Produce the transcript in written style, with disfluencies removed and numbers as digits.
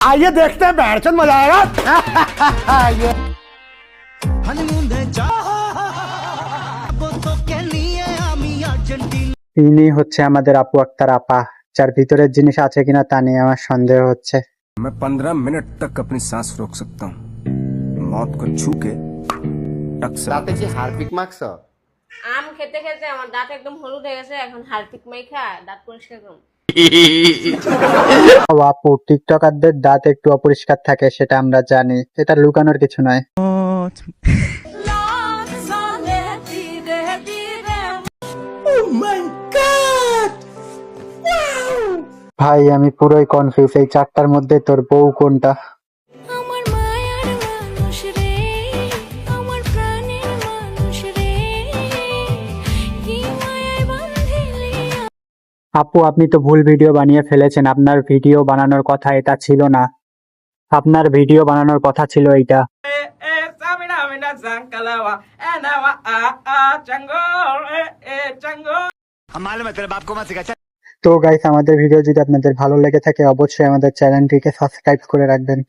आइए देखते हैं बैठचंद मजा आएगा। ইনি হচ্ছে আমাদের আপু আক্তার আপা, যার ভিতরের জিনিস আছে কিনা তা নিয়ে আমার সন্দেহ হচ্ছে। मैं 15 मिनट तक अपनी सांस रोक सकता हूँ, मौत को छू के टक से তাতে কি হারপিক মাখছ? আম খেতে খেতে আমার দাঁত একদম হলুদ হয়ে গেছে, এখন হারপিক মাইখা দাঁত পরিষ্কার করুন। ও আপু, টিকটকারদের দাঁত একটু অপরিষ্কার থাকে সেটা আমরা জানি, এটা লুকানোর কিছু নয়। ভাই আমি পুরোই কনফিউজ, এই চারটার মধ্যে তোর বউ কোনটা? আমার মায়ার মানুষ রে, আমার প্রাণের মানুষ রে, কি মায়ায় বাঁধিলি। আপু আপনি তো ভুল ভিডিও বানিয়ে ফেলেছেন, আপনার ভিডিও বানানোর কথা এটা ছিল না, আপনার ভিডিও বানানোর কথা ছিল এইটা। তো গাইস, আমাদের ভিডিও যদি আপনাদের ভালো লেগে থাকে অবশ্যই আমাদের চ্যানেলটিকে সাবস্ক্রাইব করে রাখবেন।